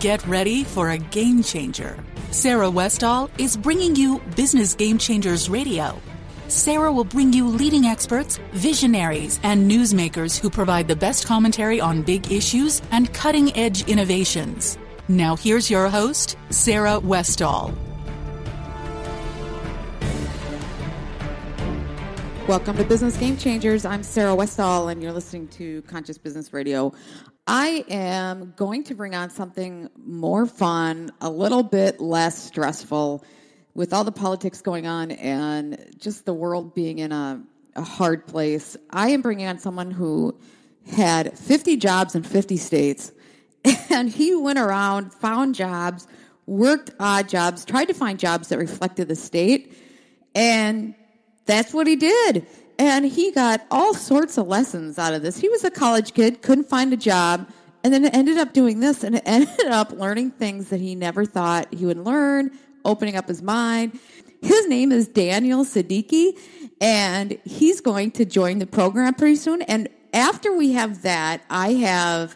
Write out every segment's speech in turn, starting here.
Get ready for a game changer. Sarah Westall is bringing you Business Game Changers Radio. Sarah will bring you leading experts, visionaries, and newsmakers who provide the best commentary on big issues and cutting-edge innovations. Now here's your host, Sarah Westall. Welcome to Business Game Changers. I'm Sarah Westall, and you're listening to Conscious Business Radio. I am going to bring on something more fun, a little bit less stressful, with all the politics going on and just the world being in a hard place. I am bringing on someone who had 50 jobs in 50 states, and he went around, found jobs, worked odd jobs, tried to find jobs that reflected the state, and that's what he did. And he got all sorts of lessons out of this. He was a college kid, couldn't find a job, and then ended up doing this and ended up learning things that he never thought he would learn, opening up his mind. His name is Daniel Seddiqui, and he's going to join the program pretty soon. And after we have that, I have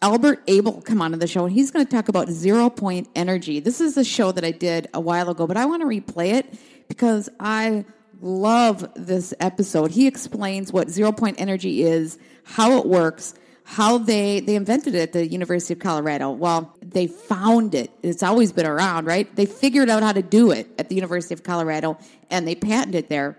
Albert Abel come on to the show, and he's going to talk about 0 Point Energy. This is a show that I did a while ago, but I want to replay it because I love this episode. He explains what 0 Point Energy is, how it works, how they invented it at the University of Colorado. Well, they found it. It's always been around, right? They figured out how to do it at the University of Colorado, and they patented it there.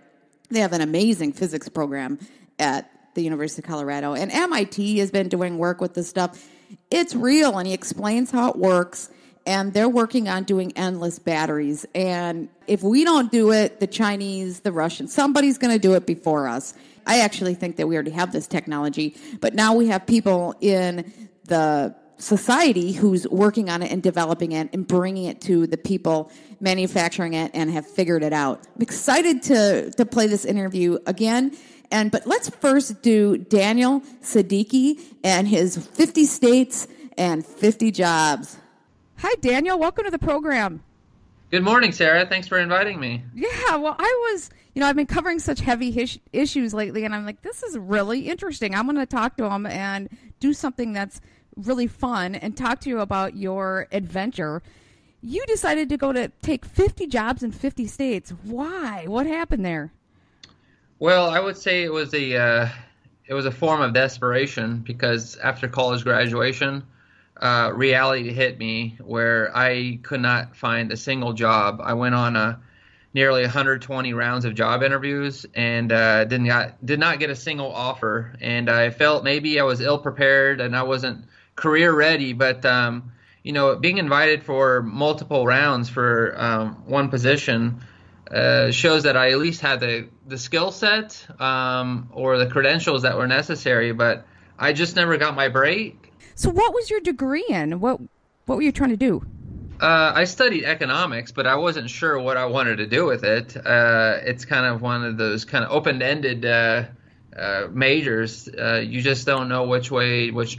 They have an amazing physics program at the University of Colorado, and MIT has been doing work with this stuff. It's real, and he explains how it works. And they're working on doing endless batteries. And if we don't do it, the Chinese, the Russians, somebody's going to do it before us. I actually think that we already have this technology. But now we have people in the society who's working on it and developing it and bringing it to the people manufacturing it and have figured it out. I'm excited to play this interview again. But let's first do Daniel Seddiqui and his 50 states and 50 jobs. Hi, Daniel. Welcome to the program. Good morning, Sarah. Thanks for inviting me. Yeah, well, I've been covering such heavy issues lately, and I'm like, this is really interesting. I'm going to talk to him and do something that's really fun and talk to you about your adventure. You decided to take 50 jobs in 50 states. Why? What happened there? Well, I would say it was a form of desperation because after college graduation, reality hit me where I could not find a single job. I went on nearly 120 rounds of job interviews and did not get a single offer. And I felt maybe I was ill prepared and I wasn't career ready. But being invited for multiple rounds for one position shows that I at least had the skill set or the credentials that were necessary. But I just never got my break. So what was your degree in? What were you trying to do? I studied economics, but I wasn't sure what I wanted to do with it. It's kind of one of those kind of open-ended majors. You just don't know which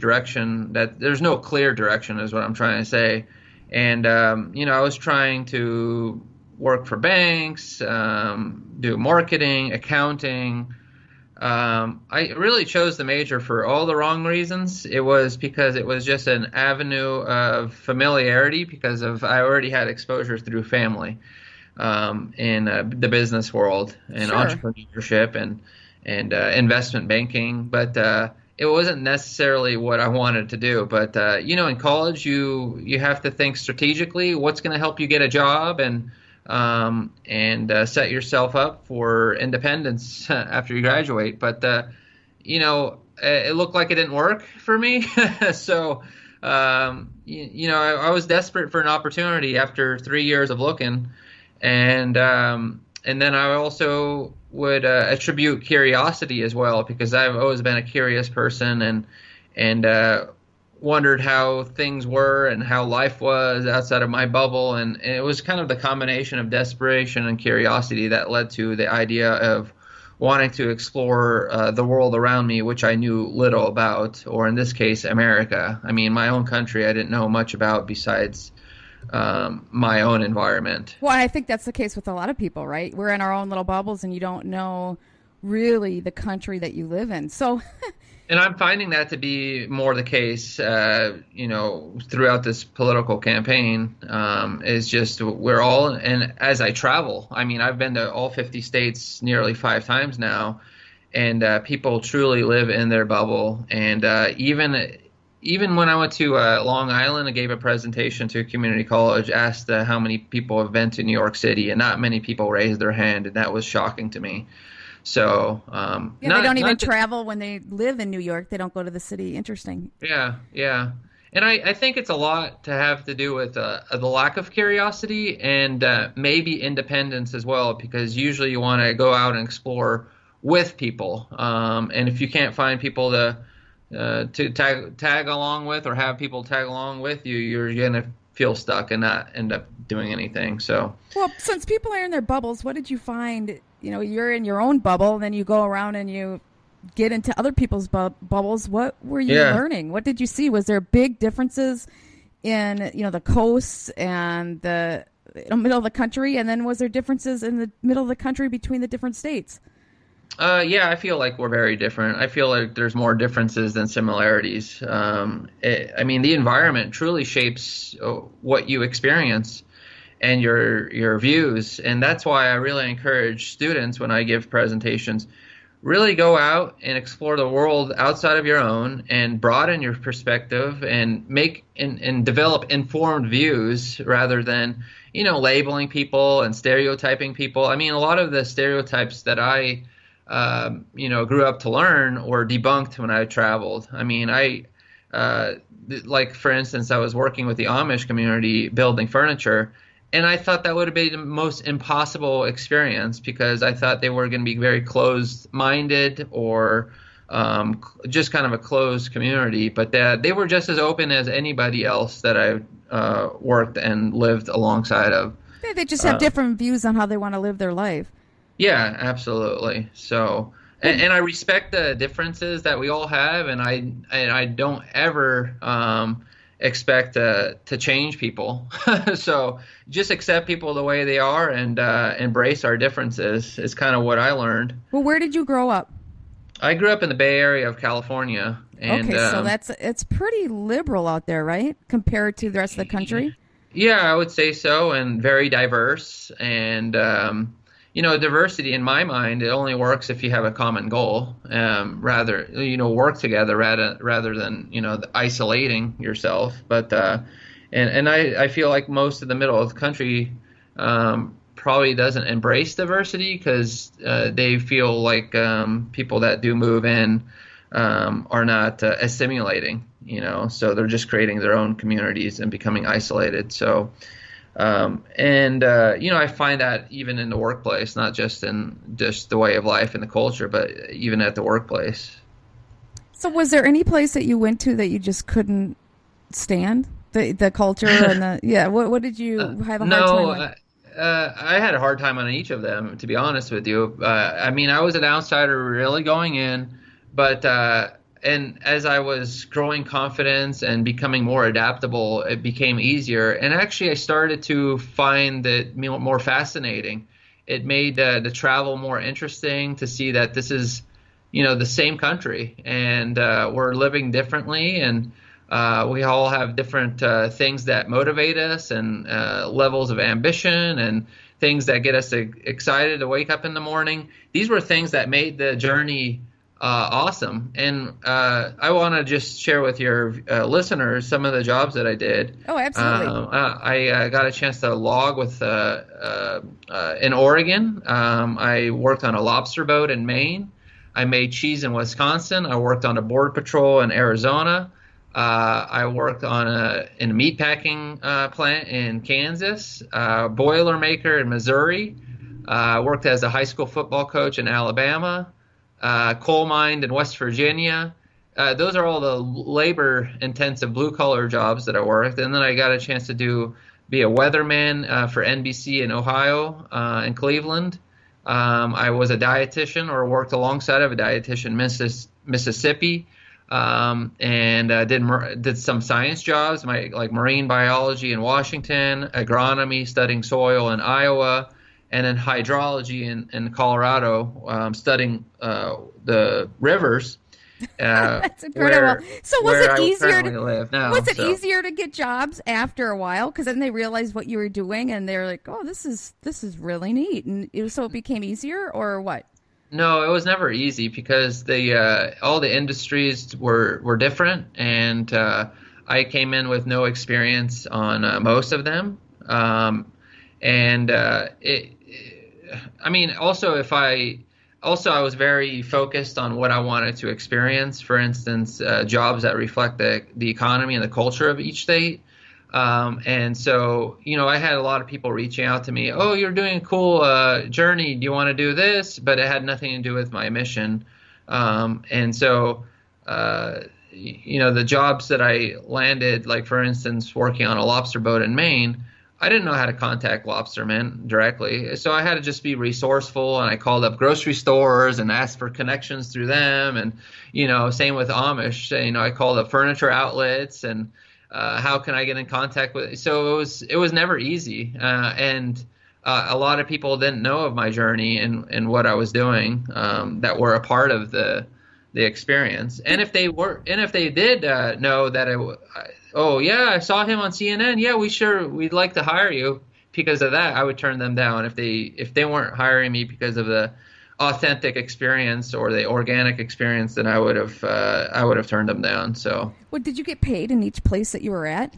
direction. There's no clear direction is what I'm trying to say. And, I was trying to work for banks, do marketing, accounting. I really chose the major for all the wrong reasons. It was because it was just an avenue of familiarity because I already had exposure through family in the business world and entrepreneurship and investment banking. But it wasn't necessarily what I wanted to do. But, in college, you have to think strategically what's going to help you get a job and set yourself up for independence after you graduate. But, it looked like it didn't work for me. So, I was desperate for an opportunity after 3 years of looking. And then I also would attribute curiosity as well, because I've always been a curious person and wondered how things were and how life was outside of my bubble. And it was kind of the combination of desperation and curiosity that led to the idea of wanting to explore the world around me, which I knew little about, or in this case, America. I mean, my own country I didn't know much about besides my own environment. Well, I think that's the case with a lot of people, right? We're in our own little bubbles and you don't know really the country that you live in. So And I'm finding that to be more the case, throughout this political campaign, is just we're all, and as I travel, I mean, I've been to all 50 states nearly 5 times now, and people truly live in their bubble. And even when I went to Long Island and gave a presentation to a community college, asked how many people have been to New York City, and not many people raised their hand, and that was shocking to me. So they don't even travel when they live in New York. They don't go to the city. Interesting. Yeah. And I think it's a lot to have to do with the lack of curiosity and maybe independence as well, because usually you want to go out and explore with people. And if you can't find people to tag along with, or have people tag along with you, you're going to feel stuck and not end up doing anything. So, well, since people are in their bubbles, what did you find? You're in your own bubble, then you go around and you get into other people's bubbles. What were you learning? What did you see? Was there big differences in, the coasts and the middle of the country? And then was there differences in the middle of the country between the different states? I feel like we're very different. I feel like there's more differences than similarities. The environment truly shapes what you experience and your views. And that's why I really encourage students when I give presentations, really go out and explore the world outside of your own and broaden your perspective and make and develop informed views rather than, labeling people and stereotyping people. I mean, a lot of the stereotypes that I grew up to learn were debunked when I traveled. I mean, like for instance, I was working with the Amish community building furniture, and I thought that would have been the most impossible experience because I thought they were going to be very closed-minded or just kind of a closed community. But they were just as open as anybody else that I worked and lived alongside of. They just have different views on how they want to live their life. Yeah, absolutely. So, and I respect the differences that we all have, and I don't ever expect to change people. So just accept people the way they are and embrace our differences is kind of what I learned. Well, where did you grow up? I grew up in the Bay Area of California. And, okay, so it's pretty liberal out there, right, compared to the rest of the country? Yeah, I would say so, and very diverse. And diversity in my mind, it only works if you have a common goal, work together rather than, isolating yourself. But, and I feel like most of the middle of the country, probably doesn't embrace diversity because, they feel like, people that do move in, are not assimilating, so they're just creating their own communities and becoming isolated. So, I find that even in the workplace, not just in just the way of life and the culture, but even at the workplace. So was there any place that you went to that you just couldn't stand the culture and what did you have a hard time with? I had a hard time on each of them, to be honest with you. I was an outsider really going in, but and as I was growing confidence and becoming more adaptable, it became easier. And actually, I started to find it more fascinating. It made the travel more interesting to see that this is, the same country, and we're living differently, and we all have different things that motivate us and levels of ambition and things that get us excited to wake up in the morning. These were things that made the journey awesome. And I want to just share with your listeners some of the jobs that I did. Oh, absolutely. I got a chance to log with in Oregon. I worked on a lobster boat in Maine. I made cheese in Wisconsin. I worked on a border patrol in Arizona. I worked on in a meatpacking plant in Kansas, Boilermaker in Missouri. I worked as a high school football coach in Alabama. Coal mine in West Virginia. Those are all the labor-intensive blue-collar jobs that I worked. And then I got a chance to be a weatherman for NBC in Ohio and Cleveland. I was a dietitian or worked alongside of a dietitian in Mississippi, and did some science jobs, like marine biology in Washington, agronomy, studying soil in Iowa, and then hydrology in Colorado, studying the rivers. That's incredible. So was it easier to live now? Was it easier to get jobs after a while? Because then they realized what you were doing, and they're like, "Oh, this is really neat," and so it became easier, or what? No, it was never easy because all the industries were different, and I came in with no experience on most of them, and I mean, also I was very focused on what I wanted to experience. For instance, jobs that reflect the economy and the culture of each state. And so, I had a lot of people reaching out to me. Oh, you're doing a cool journey. Do you want to do this? But it had nothing to do with my mission. And so, the jobs that I landed, like for instance, working on a lobster boat in Maine, I didn't know how to contact lobstermen directly. So I had to just be resourceful, and I called up grocery stores and asked for connections through them. And, same with Amish, I called up furniture outlets and how can I get in contact with? So it was never easy. And a lot of people didn't know of my journey and what I was doing that were a part of the experience. And if they did know that oh yeah, I saw him on CNN. Yeah, we'd like to hire you because of that. I would turn them down if they weren't hiring me because of the authentic experience or the organic experience, then I would have turned them down. So, what did you get paid in each place that you were at?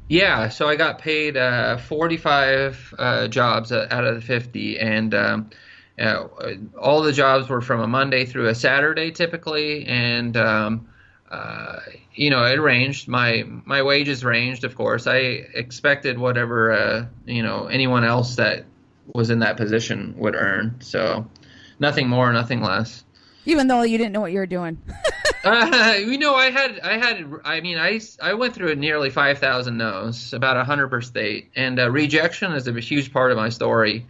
Yeah, so I got paid 45 jobs out of the 50, and all the jobs were from a Monday through a Saturday typically, and it ranged. My wages ranged, of course. I expected whatever anyone else that was in that position would earn. So nothing more, nothing less. Even though you didn't know what you were doing. I went through nearly 5,000 no's, about 100 per state, and rejection is a huge part of my story.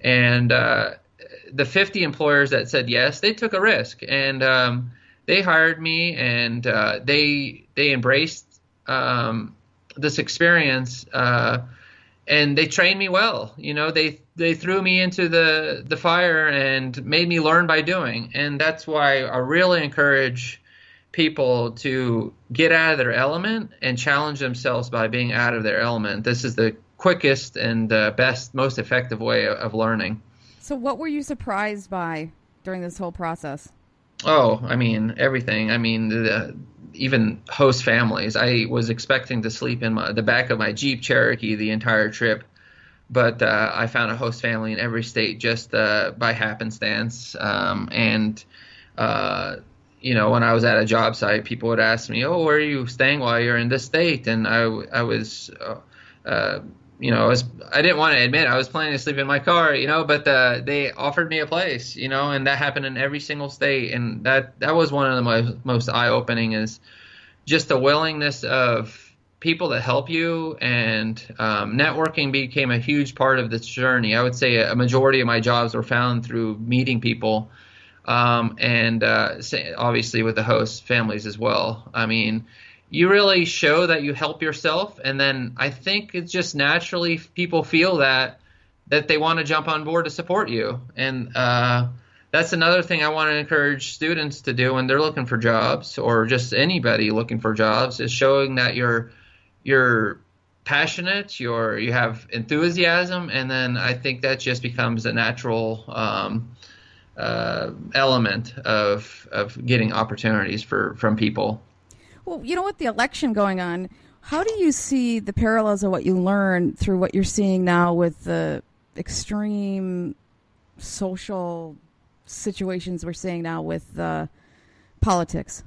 And the 50 employers that said yes, they took a risk, and they hired me, and they embraced this experience, and they trained me well. They threw me into the fire and made me learn by doing, and that's why I really encourage people to get out of their element and challenge themselves by being out of their element. This is the quickest and best, most effective way of learning. So what were you surprised by during this whole process? Oh, everything. Even host families. I was expecting to sleep in the back of my Jeep Cherokee the entire trip, but I found a host family in every state just by happenstance. When I was at a job site, people would ask me, "Oh, where are you staying while you're in this state?" And I didn't want to admit I was planning to sleep in my car, but they offered me a place, and that happened in every single state. And that was one of the most eye-opening, is just the willingness of people to help you. And networking became a huge part of this journey. I would say a majority of my jobs were found through meeting people, and obviously with the host families as well. You really show that you help yourself, and then I think it's just naturally people feel that they want to jump on board to support you. And that's another thing I want to encourage students to do when they're looking for jobs, or just anybody looking for jobs, is showing that you're passionate, you have enthusiasm, and then I think that just becomes a natural element of getting opportunities from people. Well, with the election going on, how do you see the parallels of what you learned through what you're seeing now with the extreme social situations we're seeing now with politics?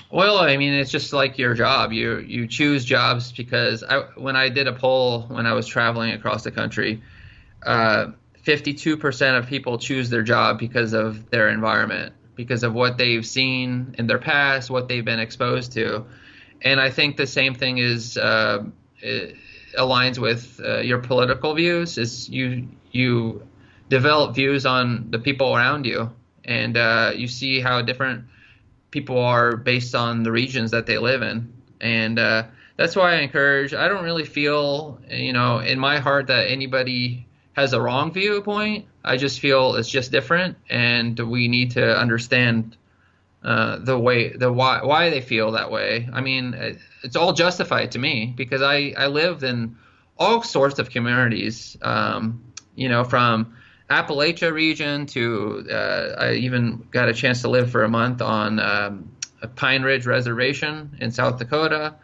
Well, it's just like your job. You choose jobs because when I did a poll when I was traveling across the country, 52% of people choose their job because of their environment, because of what they've seen in their past, what they've been exposed to. And I think the same thing aligns with your political views, is you develop views on the people around you, and you see how different people are based on the regions that they live in. And that's why I don't really feel, in my heart that anybody has a wrong viewpoint. I just feel it's just different, and we need to understand why they feel that way. I mean, it's all justified to me because I lived in all sorts of communities, from Appalachia region to I even got a chance to live for a month on a Pine Ridge Reservation in South Dakota.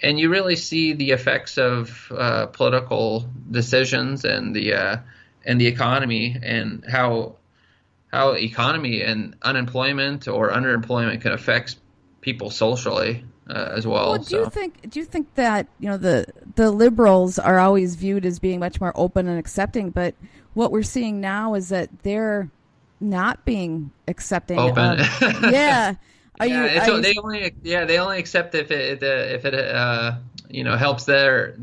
And you really see the effects of political decisions and the economy, and how economy and unemployment or underemployment can affect people socially as well. Well, do you think that the liberals are always viewed as being much more open and accepting, but what we're seeing now is that they're not being accepting. Open. Yeah. They only accept if it helps their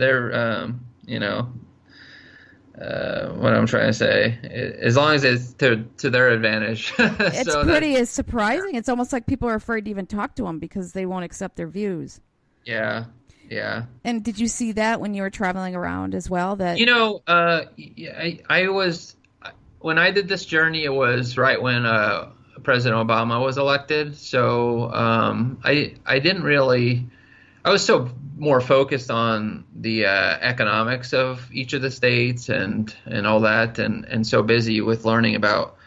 what I'm trying to say, as long as it's to their advantage. It's pretty surprising. It's almost like people are afraid to even talk to them because they won't accept their views. Yeah. And did you see that when you were traveling around as well? That I was, when I did this journey, it was right when President Obama was elected. So I didn't really. I was so more focused on the economics of each of the states and all that, and so busy with learning about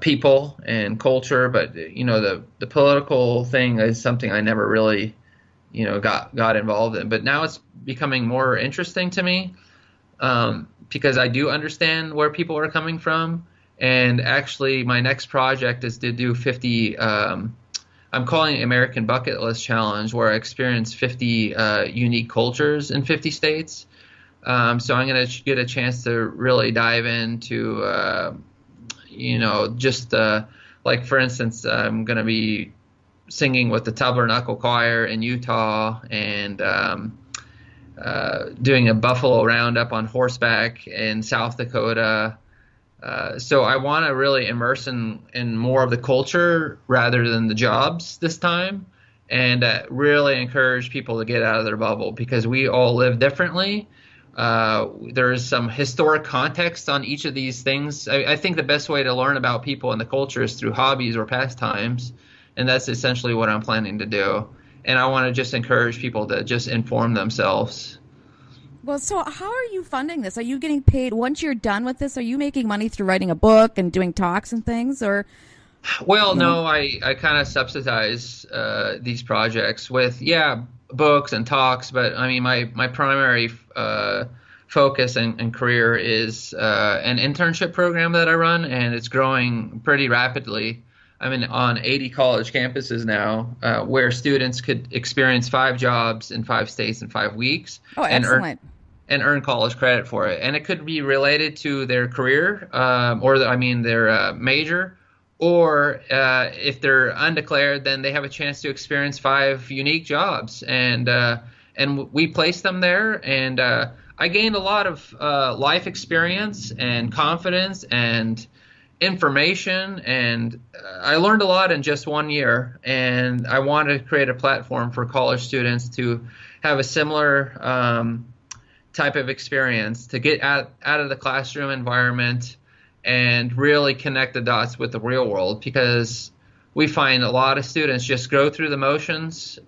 people and culture. But the political thing is something I never really got involved in. But now it's becoming more interesting to me because I do understand where people are coming from. And actually, my next project is to do 50. I'm calling it American Bucket List Challenge, where I experience 50 unique cultures in 50 states. So I'm going to get a chance to really dive into, like, for instance, I'm going to be singing with the Tabernacle Choir in Utah and doing a buffalo roundup on horseback in South Dakota. So I want to really immerse in more of the culture rather than the jobs this time, and really encourage people to get out of their bubble because we all live differently. There is some historic context on each of these things. I think the best way to learn about people and the culture is through hobbies or pastimes, and that's essentially what I'm planning to do. And I want to just encourage people to just inform themselves. Well, so how are you funding this? Are you getting paid once you're done with this? Are you making money through writing a book and doing talks and things, or? Well, no, I kind of subsidize these projects with books and talks, but I mean my primary focus and career is an internship program that I run, and it's growing pretty rapidly. I'm on 80 college campuses now, where students could experience 5 jobs in 5 states in 5 weeks. Oh, excellent. And earn college credit for it. And it could be related to their career, their major, or if they're undeclared, then they have a chance to experience 5 unique jobs. And we place them there, and I gained a lot of life experience and confidence and information, and I learned a lot in just 1 year. And I wanted to create a platform for college students to have a similar type of experience, to get out of the classroom environment and really connect the dots with the real world, because we find a lot of students just go through the motions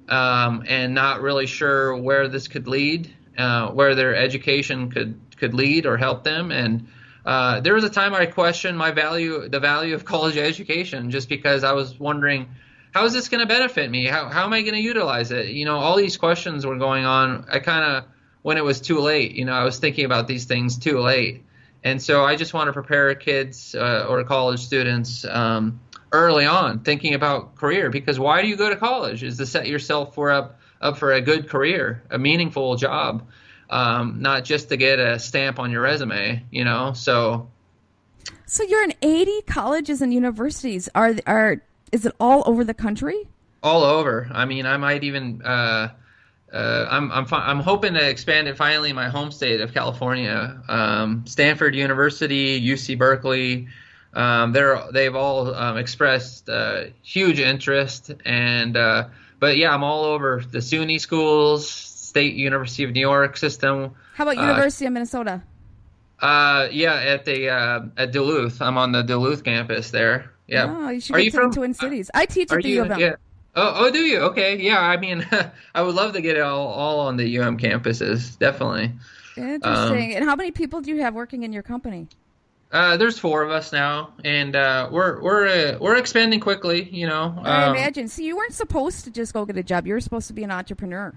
and not really sure where this could lead, where their education could lead or help them. And there was a time I questioned the value of college education, just because I was wondering, how is this going to benefit me? How am I going to utilize it? All these questions were going on. When it was too late, I was thinking about these things too late. And so I just want to prepare kids or college students early on, thinking about career. Because why do you go to college? Is to set yourself up for a good career, a meaningful job, not just to get a stamp on your resume, So you're in 80 colleges and universities. Is it all over the country? All over. I mean, I might even. I'm hoping to expand it finally in my home state of California. Stanford University, UC Berkeley, they've all expressed huge interest, and but yeah, I'm all over the SUNY schools, State University of New York system. How about University of Minnesota? At Duluth. I'm on the Duluth campus there. Yeah. Oh, you should Are get you to the from? Twin Cities. I teach Are at the U you? of M. Yeah. Oh, do you? Okay. Yeah. I mean, I would love to get it all on the UM campuses. Definitely. Interesting. And how many people do you have working in your company? There's four of us now, and we're expanding quickly. I imagine. See, you weren't supposed to just go get a job. You were supposed to be an entrepreneur.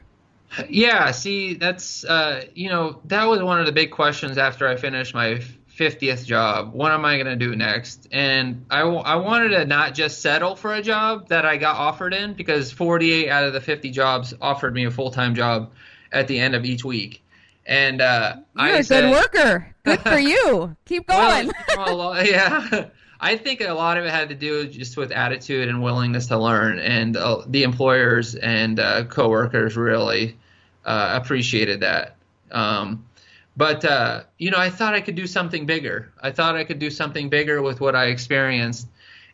Yeah. See, that's that was one of the big questions after I finished my 50th job. What am I going to do next? And I wanted to not just settle for a job that I got offered in, because 48 out of the 50 jobs offered me a full-time job at the end of each week. And You're a good worker. Good for you. Keep going. Well, yeah. I think a lot of it had to do just with attitude and willingness to learn. And the employers and coworkers really appreciated that. But I thought I could do something bigger. I thought I could do something bigger with what I experienced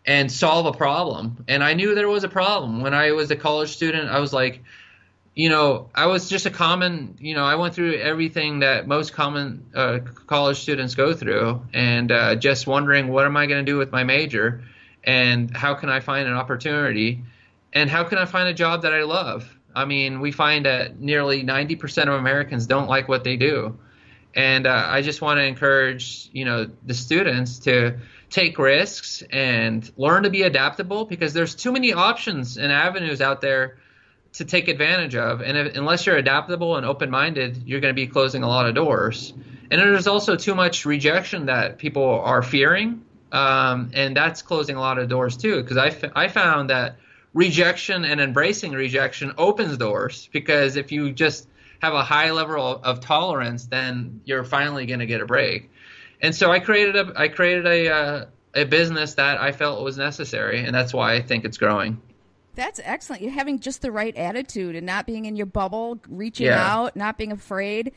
and solve a problem. And I knew there was a problem. When I was a college student, I was like, I was just I went through everything that most common college students go through, and just wondering, what am I going to do with my major, and how can I find an opportunity, and how can I find a job that I love? I mean, we find that nearly 90% of Americans don't like what they do. And I just want to encourage, the students to take risks and learn to be adaptable, because there's too many options and avenues out there to take advantage of. And unless you're adaptable and open-minded, you're going to be closing a lot of doors. And there's also too much rejection that people are fearing. And that's closing a lot of doors too, because I found that rejection and embracing rejection opens doors, because if you just have a high level of tolerance, then you're finally going to get a break. And so I created a business that I felt was necessary, and that's why I think it's growing. That's excellent. You're having just the right attitude and not being in your bubble, reaching out, not being afraid.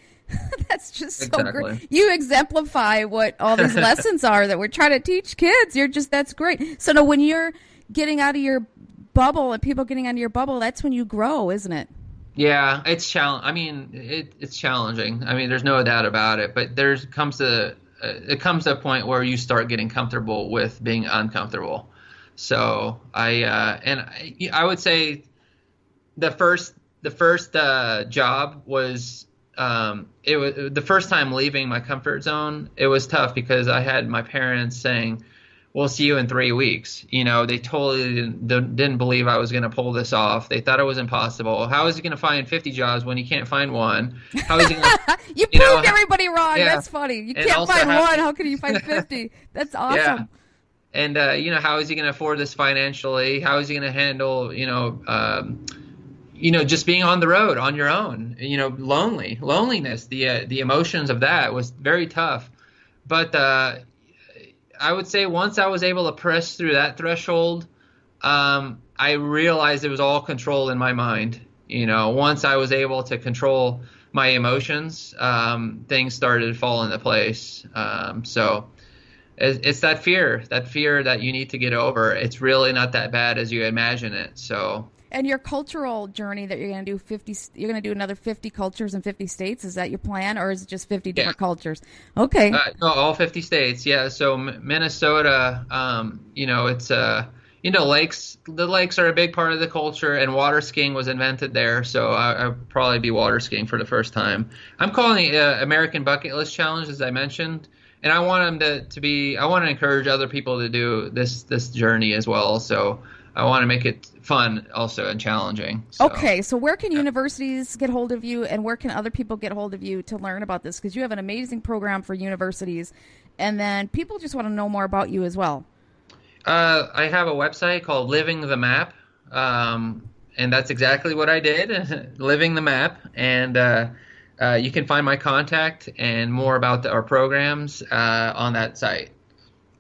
That's just so great. You exemplify what all these lessons are that we're trying to teach kids. That's great. So now when you're getting out of your bubble and people getting out of your bubble, that's when you grow, isn't it? Yeah, it's it's challenging. I mean, there's no doubt about it. But it comes to a point where you start getting comfortable with being uncomfortable. So I would say the first job was it was the first time leaving my comfort zone. It was tough because I had my parents saying, "We'll see you in 3 weeks." They totally didn't believe I was going to pull this off. They thought it was impossible. How is he going to find 50 jobs when he can't find one? How is he going to, You proved everybody wrong. Yeah. That's funny. You can't find one. How can you find 50? That's awesome. Yeah. And, how is he going to afford this financially? How is he going to handle, just being on the road on your own, loneliness, the emotions of that was very tough. But I would say once I was able to press through that threshold, I realized it was all control in my mind. Once I was able to control my emotions, things started to fall into place. So it's that fear that you need to get over. It's really not that bad as you imagine it. So. And your cultural journey that you're going to do you're going to do another 50 cultures in 50 states. Is that your plan, or is it just 50 different cultures? Okay. No, all 50 states. Yeah. So Minnesota, it's lakes. The lakes are a big part of the culture, and water skiing was invented there. So I'll probably be water skiing for the first time. I'm calling it American Bucket List Challenge, as I mentioned. And I want them I want to encourage other people to do this journey as well. So I want to make it fun also and challenging. So. Okay, so where can universities get hold of you, and where can other people get hold of you to learn about this? Because you have an amazing program for universities, and then people just want to know more about you as well. I have a website called Living the Map, and that's exactly what I did, Living the Map. And you can find my contact and more about our programs on that site.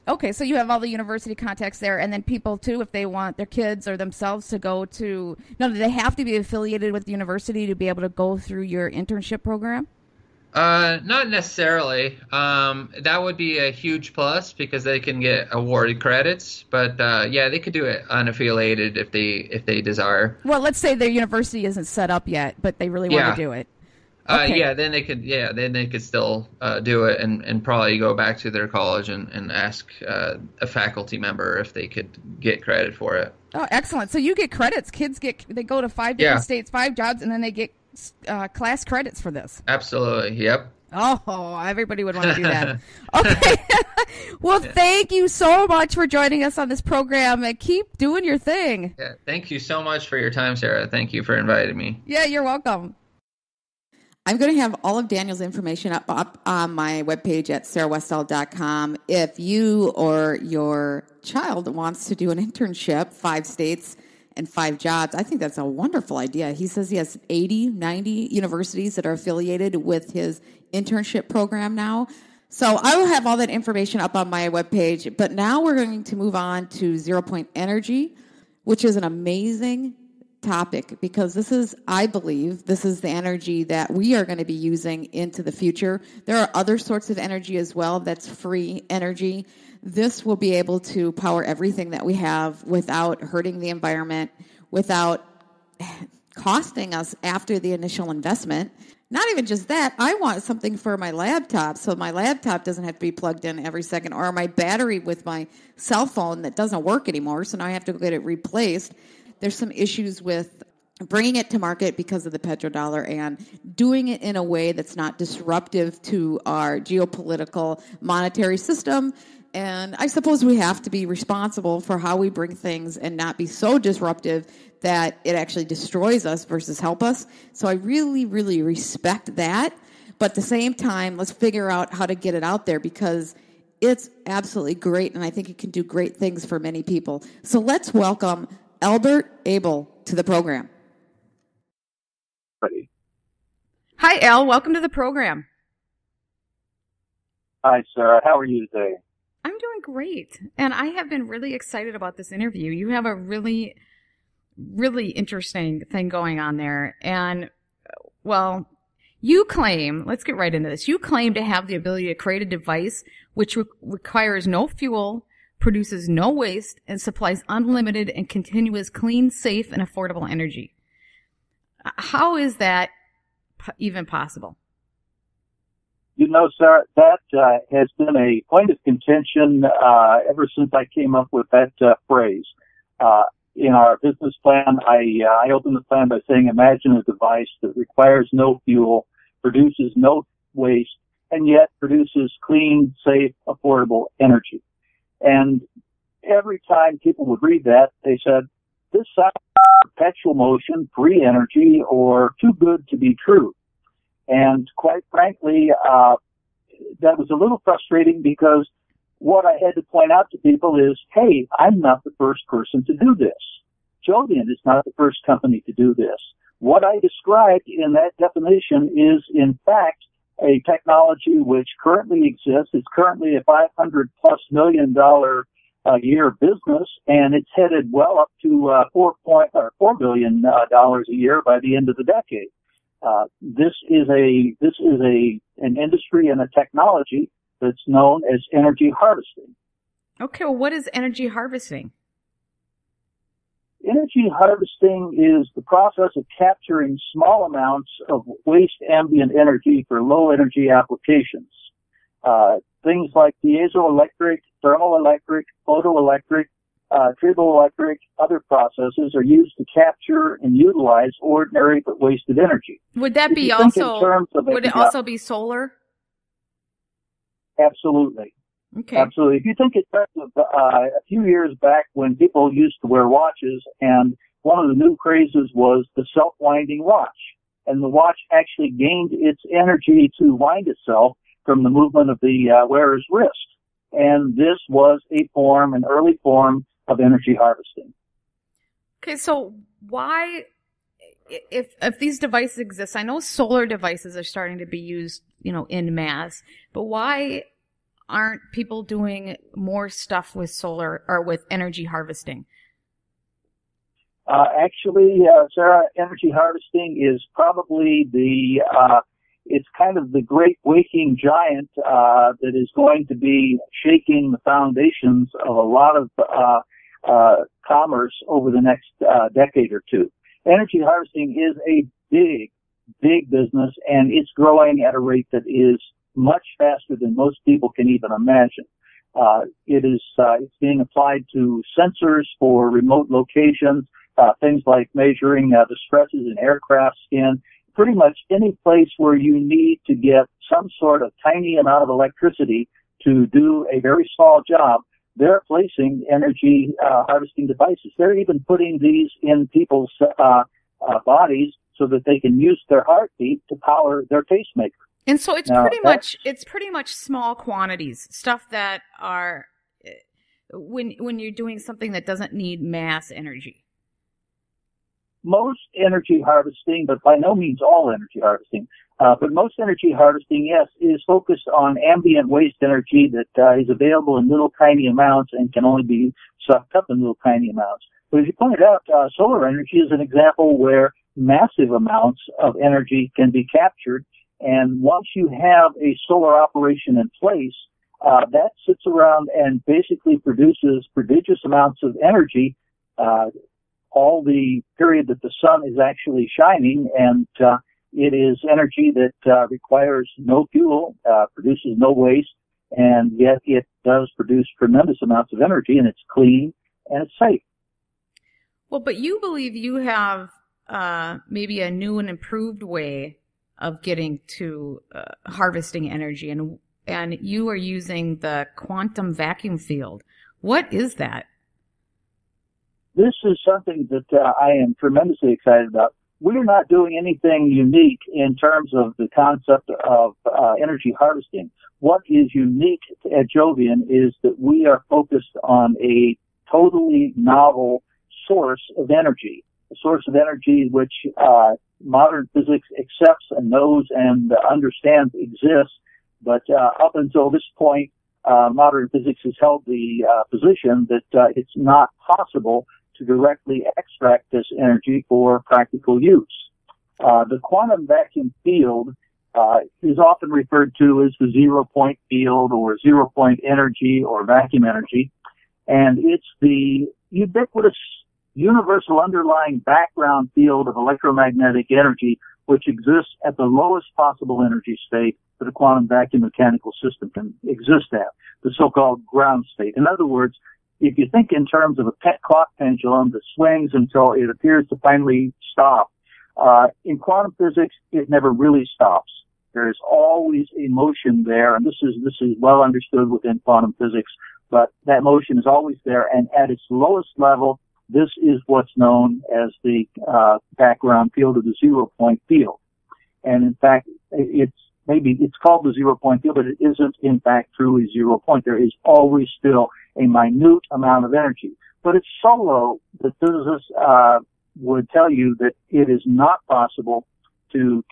Okay, so you have all the university contacts there, and then people, too, if they want their kids or themselves to go to... No, do they have to be affiliated with the university to be able to go through your internship program? Not necessarily. That would be a huge plus because they can get awarded credits. But, they could do it unaffiliated if they desire. Well, let's say their university isn't set up yet, but they really want to do it. Okay. Then they could still do it and probably go back to their college and ask a faculty member if they could get credit for it. Oh, excellent. So you get credits. Kids they go to 5 different states, 5 jobs, and then they get class credits for this. Absolutely. Yep. Oh, everybody would want to do that. Okay. Well, thank you so much for joining us on this program, and keep doing your thing. Yeah, thank you so much for your time, Sarah. Thank you for inviting me. Yeah, you're welcome. I'm going to have all of Daniel's information up on my webpage at sarahwestall.com. If you or your child wants to do an internship, 5 states and 5 jobs, I think that's a wonderful idea. He says he has 80, 90 universities that are affiliated with his internship program now. So I will have all that information up on my webpage. But now we're going to move on to Zero Point Energy, which is an amazing topic because I believe this is the energy that we are going to be using into the future. There are other sorts of energy as well that's free energy. This will be able to power everything that we have without hurting the environment, without costing us after the initial investment. Not even just that, I want something for my laptop so my laptop doesn't have to be plugged in every second, or my battery with my cell phone that doesn't work anymore, so now I have to go get it replaced. There's some issues with bringing it to market because of the petrodollar and doing it in a way that's not disruptive to our geopolitical monetary system. And I suppose we have to be responsible for how we bring things and not be so disruptive that it actually destroys us versus help us. So I really, really respect that. But at the same time, let's figure out how to get it out there because it's absolutely great, and I think it can do great things for many people. So let's welcome Albert Abel to the program. Ready. Hi, Al. Welcome to the program. Hi, Sarah. How are you today? I'm doing great. And I have been really excited about this interview. You have a really, really interesting thing going on there. And, well, you claim, let's get right into this. You claim to have the ability to create a device which requires no fuel, produces no waste, and supplies unlimited and continuous clean, safe, and affordable energy. How is that even possible? You know, Sarah, that has been a point of contention ever since I came up with that phrase. In our business plan, I opened the plan by saying, imagine a device that requires no fuel, produces no waste, and yet produces clean, safe, affordable energy. And every time people would read that, they said, this sounds like perpetual motion, free energy, or too good to be true. And quite frankly, that was a little frustrating because what I had to point out to people is, hey, I'm not the first person to do this. Jodian is not the first company to do this. What I described in that definition is, in fact, a technology which currently exists. It's currently a $500+ million a year business, and it's headed well up to $4 billion a year by the end of the decade. This is an industry and a technology that's known as energy harvesting. Okay, well, what is energy harvesting? Energy harvesting is the process of capturing small amounts of waste ambient energy for low energy applications. Things like piezoelectric, thermoelectric, photoelectric, triboelectric, other processes are used to capture and utilize ordinary but wasted energy. Would that be also, would it also be solar? Absolutely. Okay. Absolutely. If you think in terms of a few years back when people used to wear watches, and one of the new crazes was the self-winding watch, and the watch actually gained its energy to wind itself from the movement of the wearer's wrist. And this was an early form of energy harvesting. Okay, so why, if these devices exist, I know solar devices are starting to be used, en masse, but why aren't people doing more stuff with solar or with energy harvesting? Actually, Sarah, energy harvesting is probably it's kind of the great waking giant that is going to be shaking the foundations of a lot of commerce over the next decade or two. Energy harvesting is a big, big business, and it's growing at a rate that is much faster than most people can even imagine. It's being applied to sensors for remote locations, things like measuring the stresses in aircraft skin, pretty much any place where you need to get some sort of tiny amount of electricity to do a very small job. They're placing energy harvesting devices. They're even putting these in people's bodies so that they can use their heartbeat to power their pacemaker. And so it's pretty much small quantities, stuff that are when you're doing something that doesn't need mass energy. Most energy harvesting, but by no means all energy harvesting, but most energy harvesting, yes, is focused on ambient waste energy that is available in little tiny amounts and can only be sucked up in little tiny amounts. But as you pointed out, solar energy is an example where massive amounts of energy can be captured. And once you have a solar operation in place, that sits around and basically produces prodigious amounts of energy all the period that the sun is actually shining, and it is energy that requires no fuel, produces no waste, and yet it does produce tremendous amounts of energy, and it's clean and it's safe. Well, but you believe you have maybe a new and improved way of getting to harvesting energy, and you are using the quantum vacuum field. What is that? This is something that I am tremendously excited about. We're not doing anything unique in terms of the concept of energy harvesting. What is unique at Jovian is that we are focused on a totally novel source of energy, a source of energy which modern physics accepts and knows and understands exists. But up until this point, modern physics has held the position that it's not possible to directly extract this energy for practical use. The quantum vacuum field is often referred to as the zero-point field or zero-point energy or vacuum energy, and it's the ubiquitous universal underlying background field of electromagnetic energy which exists at the lowest possible energy state that a quantum vacuum mechanical system can exist at, the so-called ground state. In other words, if you think in terms of a clock pendulum that swings until it appears to finally stop, in quantum physics, it never really stops. There is always a motion there, and this is well understood within quantum physics, but that motion is always there, and at its lowest level, this is what's known as the background field of the zero-point field. And in fact, it's called the zero-point field, but it isn't in fact truly zero point. There is always still a minute amount of energy. But it's so low that physicists would tell you that it is not possible to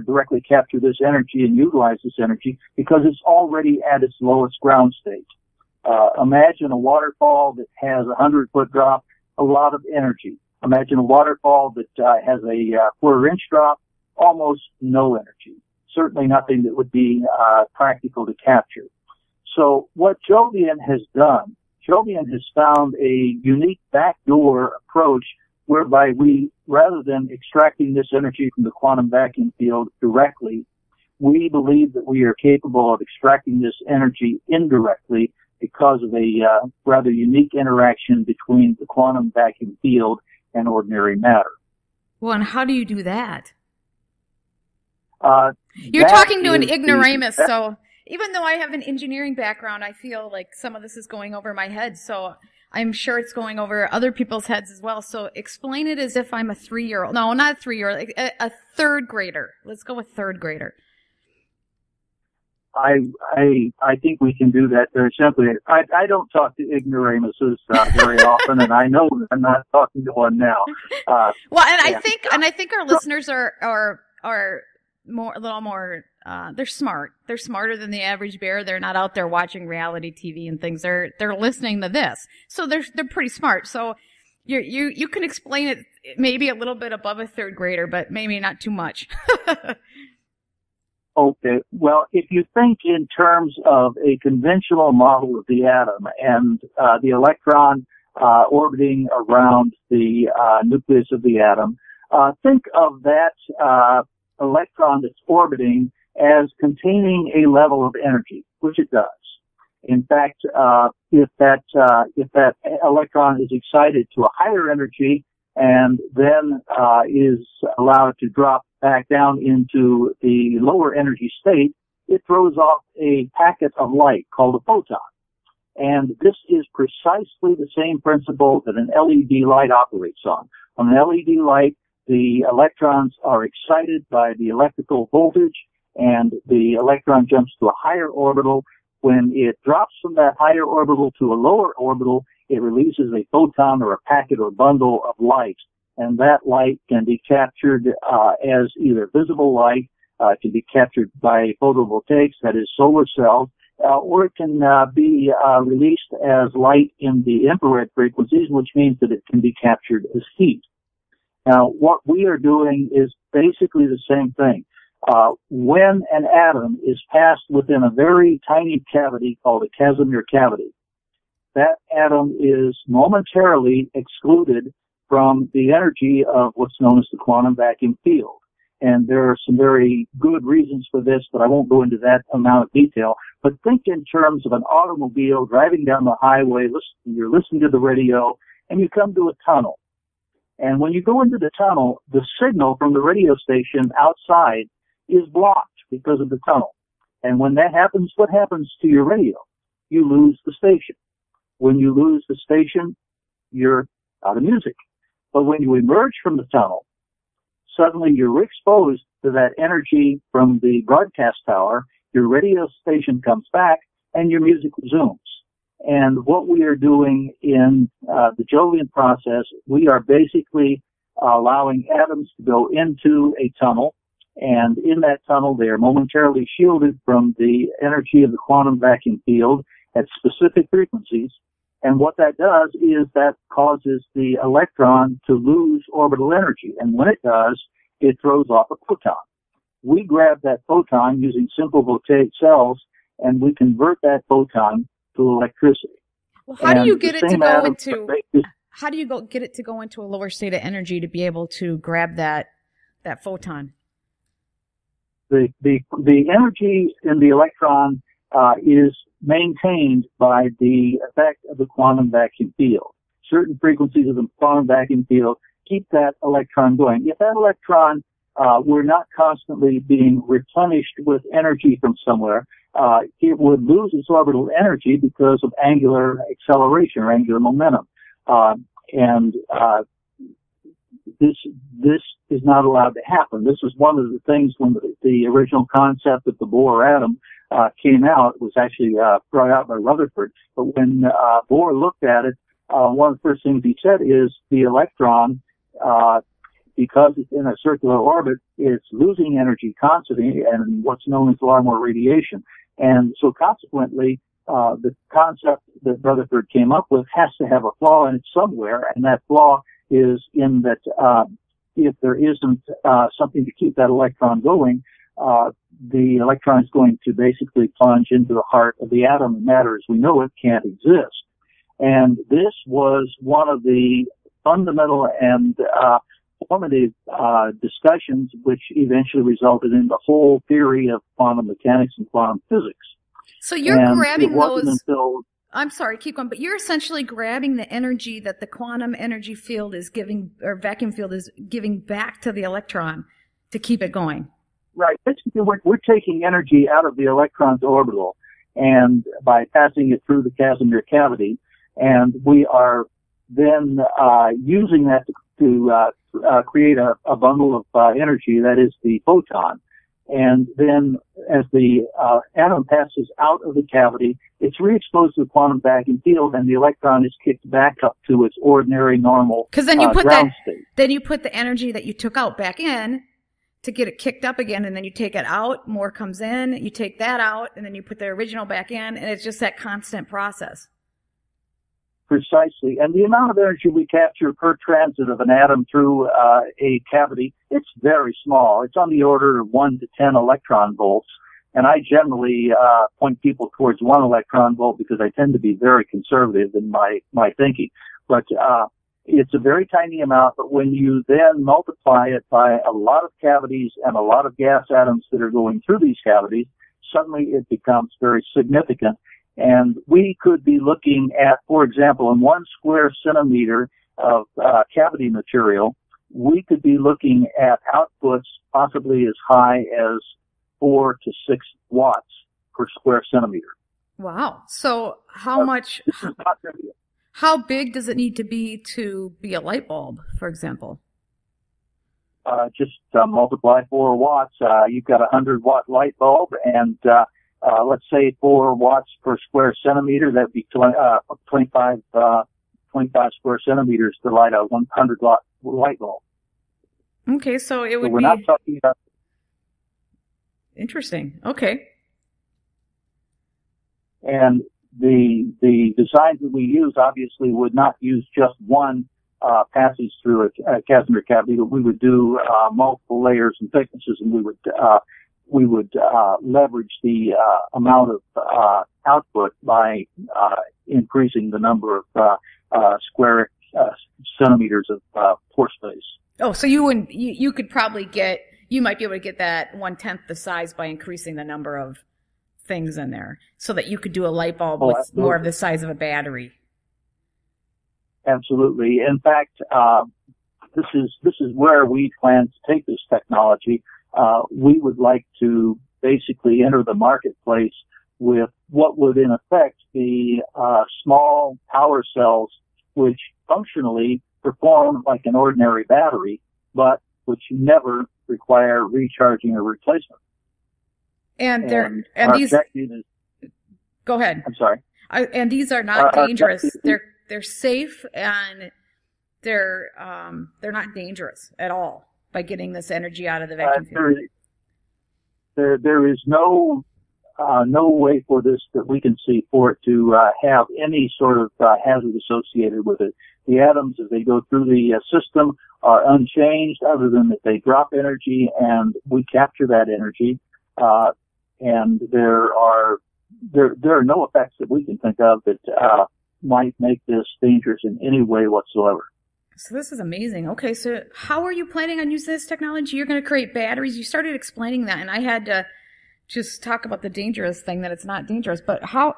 directly capture this energy and utilize this energy because it's already at its lowest ground state. Imagine a waterfall that has a 100-foot drop, a lot of energy. Imagine a waterfall that has a quarter-inch drop, almost no energy. Certainly nothing that would be practical to capture. So what Jovian has done, Jovian has found a unique backdoor approach whereby we, rather than extracting this energy from the quantum vacuum field directly, we believe that we are capable of extracting this energy indirectly because of a rather unique interaction between the quantum vacuum field and ordinary matter. Well, and how do you do that? You're talking to an ignoramus, so even though I have an engineering background, I feel like some of this is going over my head, so I'm sure it's going over other people's heads as well. So explain it as if I'm a 3-year-old. No, not a 3-year-old, a third grader. Let's go with third grader. I think we can do that very simply. I don't talk to ignoramuses very often, and I know that I'm not talking to one now. Well, and I think our listeners are a little more. They're smart. They're smarter than the average bear. They're not out there watching reality TV and things. They're listening to this, so they're pretty smart. So you can explain it maybe a little bit above a third grader, but maybe not too much. Okay. Well, if you think in terms of a conventional model of the atom and the electron orbiting around the nucleus of the atom, think of that electron that's orbiting as containing a level of energy, which it does. In fact, if that electron is excited to a higher energy and then is allowed to drop back down into the lower energy state, it throws off a packet of light called a photon. And this is precisely the same principle that an LED light operates on. On an LED light, the electrons are excited by the electrical voltage, and the electron jumps to a higher orbital. When it drops from that higher orbital to a lower orbital, it releases a photon or a packet or bundle of light. And that light can be captured as either visible light, can be captured by photovoltaics, that is solar cells, or it can be released as light in the infrared frequencies, which means that it can be captured as heat. Now, what we are doing is basically the same thing. When an atom is passed within a very tiny cavity called a Casimir cavity, that atom is momentarily excluded from the energy of what's known as the quantum vacuum field. And there are some very good reasons for this, but I won't go into that amount of detail. But think in terms of an automobile driving down the highway, you're listening to the radio, and you come to a tunnel. And when you go into the tunnel, the signal from the radio station outside is blocked because of the tunnel. And when that happens, what happens to your radio? You lose the station. When you lose the station, you're out of music. But when you emerge from the tunnel, suddenly you're exposed to that energy from the broadcast tower, your radio station comes back, and your music resumes. And what we are doing in the Jovian process, we are basically allowing atoms to go into a tunnel, and in that tunnel they are momentarily shielded from the energy of the quantum vacuum field at specific frequencies. And what that does is that causes the electron to lose orbital energy. And when it does, it throws off a photon. We grab that photon using simple voltaic cells, and we convert that photon to electricity. Well, how do you get it to go into? How do you get it to go into a lower state of energy to be able to grab that photon? The energy in the electron is maintained by the effect of the quantum vacuum field. Certain frequencies of the quantum vacuum field keep that electron going. If that electron were not constantly being replenished with energy from somewhere, it would lose its orbital energy because of angular acceleration or angular momentum. This is not allowed to happen. This was one of the things when the original concept of the Bohr atom came out. It was actually brought out by Rutherford. But when Bohr looked at it, one of the first things he said is the electron, because it's in a circular orbit, it's losing energy constantly and what's known as alarm or radiation. And so consequently, the concept that Rutherford came up with has to have a flaw in it somewhere, and that flaw is in that if there isn't something to keep that electron going, the electron is going to basically plunge into the heart of the atom, and matter as we know it can't exist. And this was one of the fundamental and formative discussions which eventually resulted in the whole theory of quantum mechanics and quantum physics. So you're grabbing those... I'm sorry, keep going, but you're essentially grabbing the energy that the quantum energy field is giving, or vacuum field is giving back to the electron to keep it going. Right. Basically, we're taking energy out of the electron's orbital, and by passing it through the Casimir cavity, and we are then using that to create a bundle of energy, that is the photon. And then as the atom passes out of the cavity, it's re-exposed to the quantum vacuum field, and the electron is kicked back up to its ordinary, normal Because then you put ground state. Then you put the energy that you took out back in to get it kicked up again, and then you take it out, more comes in, you take that out, and then you put the original back in, and it's just that constant process. Precisely. And the amount of energy we capture per transit of an atom through a cavity, it's very small. It's on the order of 1 to 10 electron volts. And I generally point people towards 1 electron volt because I tend to be very conservative in my thinking. But It's a very tiny amount, but when you then multiply it by a lot of cavities and a lot of gas atoms that are going through these cavities, suddenly it becomes very significant. And we could be looking at, for example, in 1 square centimeter of cavity material, we could be looking at outputs possibly as high as 4 to 6 watts per square centimeter. Wow. So how much, how big does it need to be a light bulb, for example? Just multiply 4 watts. You've got a 100-watt light bulb, and let's say 4 watts per square centimeter. That'd be 25 square centimeters to light a 100-watt light bulb. Okay, so it would we're be. Not talking about. Interesting. Okay. And the designs that we use obviously would not use just one passage through a casimir cavity, but we would do multiple layers and thicknesses, and we would leverage the amount of output by increasing the number of square centimeters of pore space. Oh, so you could probably you might be able to get that 1/10 the size by increasing the number of things in there, so that you could do a light bulb with absolutely. more of the size of a battery. Absolutely. In fact, this is where we plan to take this technology. We would like to basically enter the marketplace with what would in effect be small power cells, which functionally perform like an ordinary battery, but which never require recharging or replacement. And these. Go ahead. I'm sorry. And these are not dangerous. They're safe, and they're not dangerous at all by getting this energy out of the vacuum tube. There is no way for this that we can see for it to have any sort of hazard associated with it. The atoms, as they go through the system, are unchanged, other than that they drop energy and we capture that energy. And there are no effects that we can think of that might make this dangerous in any way whatsoever. So this is amazing. Okay, so how are you planning on using this technology? You're going to create batteries. You started explaining that, and I had to just talk about the dangerous thing, that it's not dangerous. But how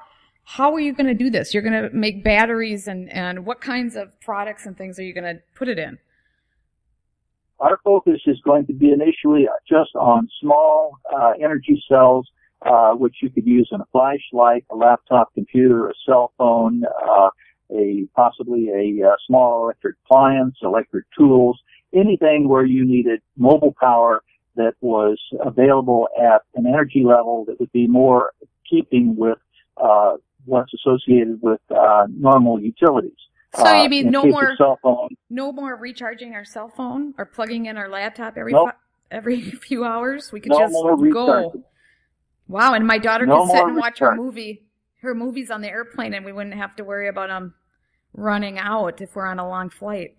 are you going to do this? You're going to make batteries, and what kinds of products and things are you going to put it in? Our focus is going to be initially just on small energy cells, which you could use in a flashlight, a laptop computer, a cell phone, possibly a small electric appliance, electric tools, anything where you needed mobile power that was available at an energy level that would be more keeping with what's associated with normal utilities. So you mean no more recharging our cell phone or plugging in our laptop every few hours? We could just go. Wow, and my daughter could sit and watch her movies on the airplane, and we wouldn't have to worry about them running out if we're on a long flight.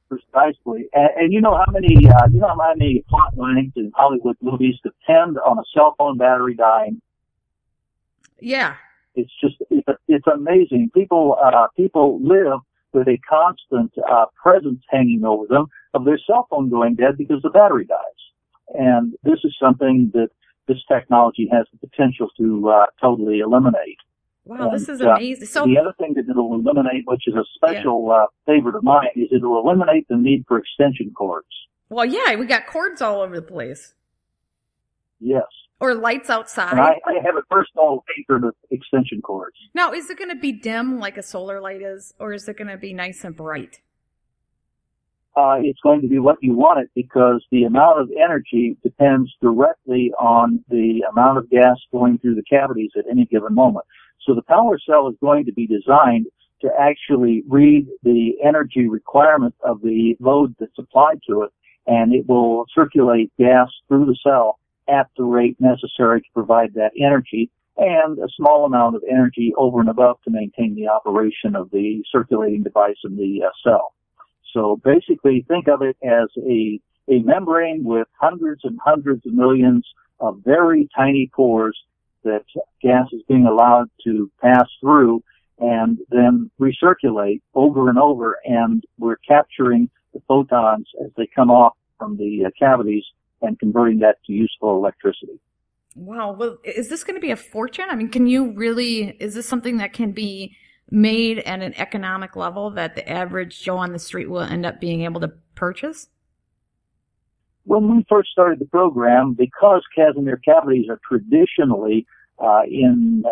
Precisely. And you know how many plot lines in Hollywood movies depend on a cell phone battery dying? Yeah. It's amazing. People live with a constant presence hanging over them of their cell phone going dead because the battery dies. And this is something that this technology has the potential to totally eliminate. Wow, this is amazing. So the other thing that it'll eliminate, which is a special favorite of mine, is it'll eliminate the need for extension cords. Well, yeah, we got cords all over the place. Yes. Or lights outside. And I have a personal favorite of extension cords. Now, is it going to be dim like a solar light is, or is it going to be nice and bright? It's going to be what you want it, because the amount of energy depends directly on the amount of gas going through the cavities at any given moment. So the power cell is going to be designed to actually read the energy requirement of the load that's applied to it, and it will circulate gas through the cell at the rate necessary to provide that energy, and a small amount of energy over and above to maintain the operation of the circulating device in the cell. So basically, think of it as a membrane with hundreds and hundreds of millions of very tiny pores that gas is being allowed to pass through, and then recirculate over and over, and we're capturing the photons as they come off from the cavities and converting that to useful electricity. Wow. Well, is this going to be a fortune? I mean, is this something that can be made at an economic level that the average Joe on the street will end up being able to purchase? When we first started the program, because Casimir cavities are traditionally in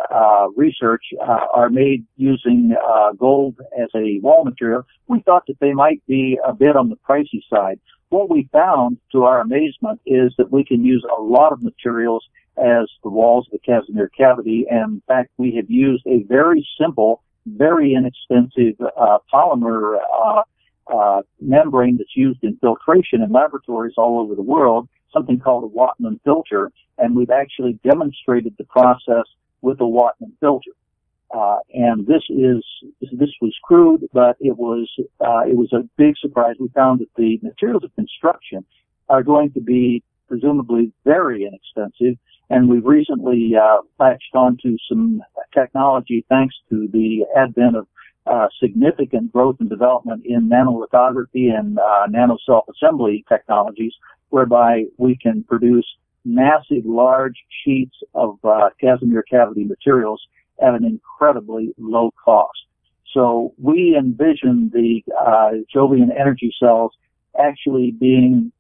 research are made using gold as a wall material, we thought that they might be a bit on the pricey side. What we found, to our amazement, is that we can use a lot of materials as the walls of the Casimir cavity, and in fact, we have used a very simple, very inexpensive polymer membrane that's used in filtration in laboratories all over the world, something called a Wattman filter, and we've actually demonstrated the process with a Wattman filter. And this was crude, but it was a big surprise. We found that the materials of construction are going to be presumably very inexpensive, and we've recently latched onto some technology thanks to the advent of significant growth and development in nanolithography and nano self-assembly technologies, whereby we can produce massive, large sheets of Casimir cavity materials at an incredibly low cost. So we envision the Jovian energy cells actually being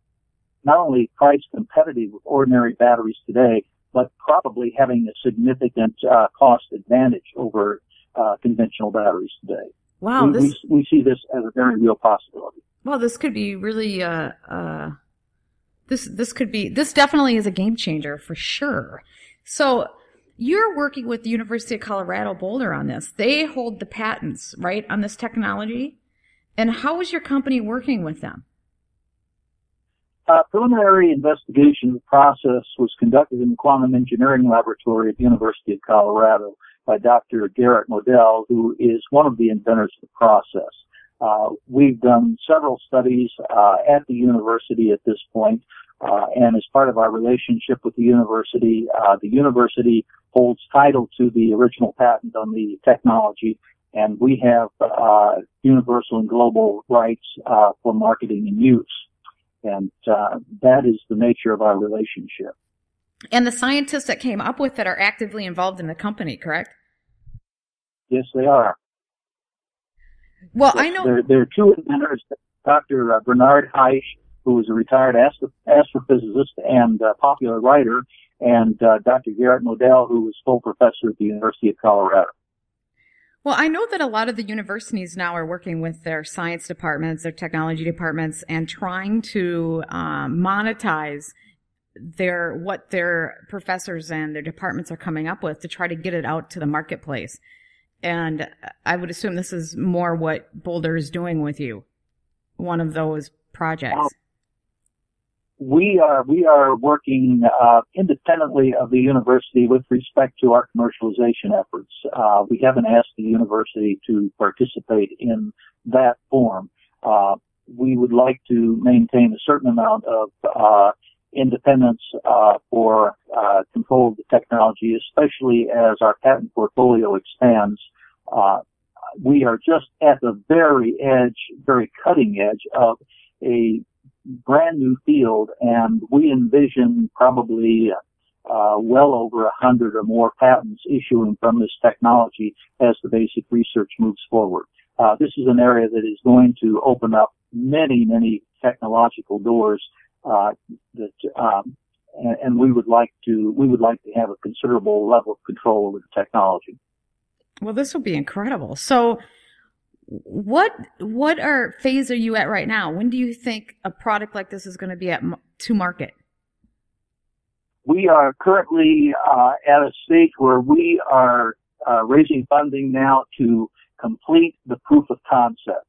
not only price competitive with ordinary batteries today, but probably having a significant cost advantage over conventional batteries today. Wow, we see this as a very real possibility. Well, this could be really this definitely is a game changer for sure. So you're working with the University of Colorado Boulder on this. They hold the patents, right, on this technology. And how is your company working with them? Preliminary investigation process was conducted in the Quantum Engineering Laboratory at the University of Colorado by Dr. Garrett Modell, who is one of the inventors of the process. We've done several studies at the university at this point, and as part of our relationship with the university holds title to the original patent on the technology, and we have universal and global rights for marketing and use. And that is the nature of our relationship. And the scientists that came up with it are actively involved in the company, correct? Yes, they are. Well, yes, I know there are two inventors, Dr. Bernard Heisch, who is a retired astrophysicist and popular writer, and Dr. Garrett Modell, who is full professor at the University of Colorado. Well, I know that a lot of the universities now are working with their science departments, their technology departments, and trying to monetize what their professors and their departments are coming up with to try to get it out to the marketplace. And I would assume this is more what Boulder is doing with you, one of those projects. We are working independently of the university with respect to our commercialization efforts. We haven't asked the university to participate in that form. We would like to maintain a certain amount of independence for control of the technology, especially as our patent portfolio expands. We are just at the very cutting edge of a brand new field, and we envision probably well over 100 or more patents issuing from this technology as the basic research moves forward. This is an area that is going to open up many technological doors and we would like to have a considerable level of control over the technology. Well, this will be incredible. So what phase are you at right now? When do you think a product like this is going to be to market? We are currently at a stage where we are raising funding now to complete the proof of concept.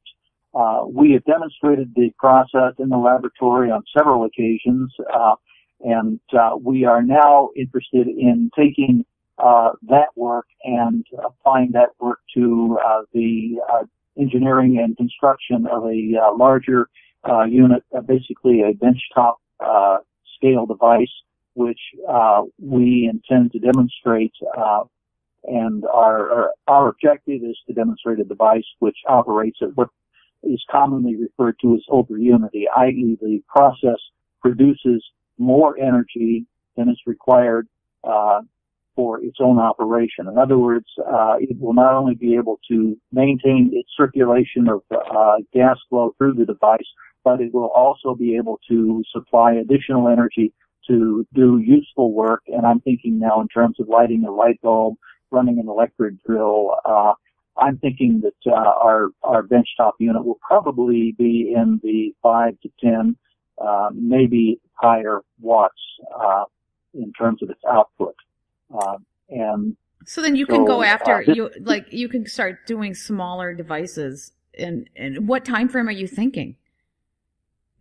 We have demonstrated the process in the laboratory on several occasions, and we are now interested in taking that work and applying that work to the engineering and construction of a larger unit, basically a benchtop scale device, which we intend to demonstrate And our objective is to demonstrate a device which operates at what is commonly referred to as over-unity, i.e. the process produces more energy than is required for its own operation. In other words, it will not only be able to maintain its circulation of gas flow through the device, but it will also be able to supply additional energy to do useful work. And I'm thinking now in terms of lighting a light bulb, running an electric drill. I'm thinking that our benchtop unit will probably be in the 5 to 10, maybe higher watts in terms of its output. And so then you can go after you can start doing smaller devices. And what time frame are you thinking?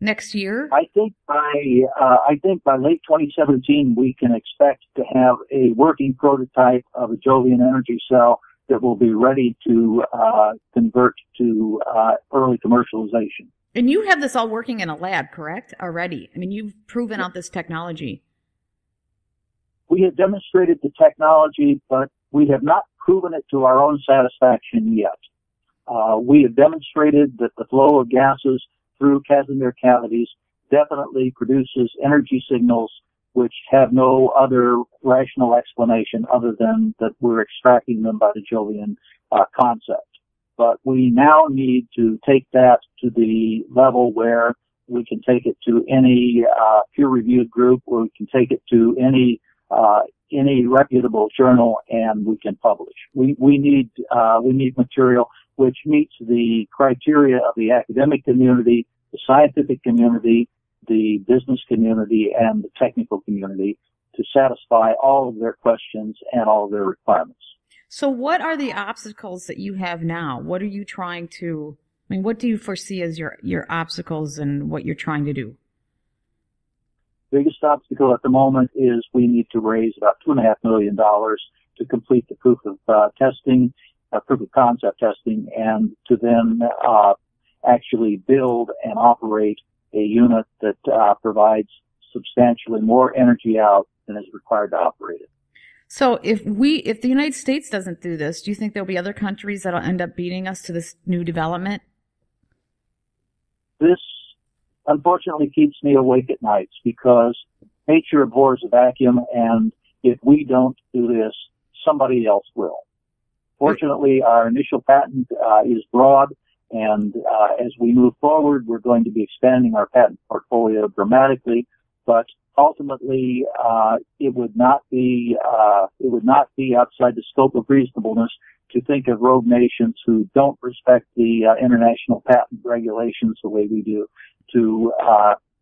Next year? I think by late 2017 we can expect to have a working prototype of a Jovian energy cell that will be ready to convert to early commercialization. And you have this all working in a lab, correct? Already. I mean, you've proven out this technology. We have demonstrated the technology, but we have not proven it to our own satisfaction yet. We have demonstrated that the flow of gases through Casimir cavities definitely produces energy signals which have no other rational explanation other than that we're extracting them by the Jovian concept. But we now need to take that to the level where we can take it to any peer-reviewed group, or we can take it to any reputable journal, and we can publish. We need material which meets the criteria of the academic community, the scientific community, the business community, and the technical community to satisfy all of their questions and all of their requirements. So what are the obstacles that you have now? What are you trying to, what do you foresee as your obstacles and what you're trying to do? Biggest obstacle at the moment is we need to raise about $2.5 million to complete the proof of concept testing, and to then actually build and operate a unit that provides substantially more energy out than is required to operate it. So if the United States doesn't do this, do you think there'll be other countries that'll end up beating us to this new development? This unfortunately keeps me awake at nights because nature abhors a vacuum, and if we don't do this, somebody else will. Fortunately, our initial patent is broad, and as we move forward, we're going to be expanding our patent portfolio dramatically. But ultimately, it would not be outside the scope of reasonableness to think of rogue nations who don't respect the international patent regulations the way we do to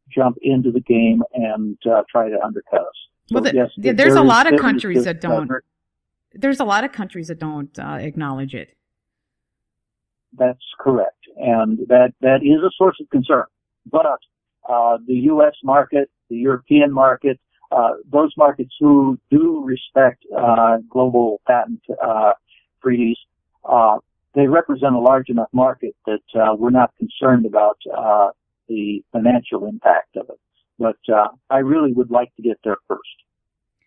jump into the game and try to undercut us. So, well, there's a lot of countries that don't. There's a lot of countries that don't acknowledge it. That's correct, and that is a source of concern. But the U.S. market, the European market, those markets who do respect global patent treaties, they represent a large enough market that we're not concerned about the financial impact of it. But I really would like to get there first.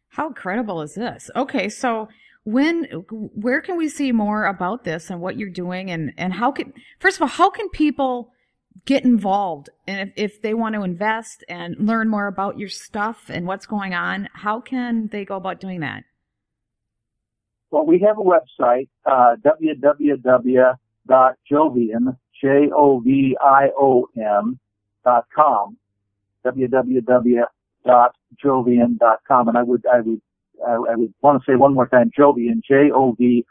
How incredible is this? Okay, so where can we see more about this and what you're doing, and first of all, how can people get involved? And if they want to invest and learn more about your stuff and what's going on, how can they go about doing that? Well, we have a website, www.jovian, JOVION.com, www.jovian.com, and I would want to say one more time, Jovian, JOVION,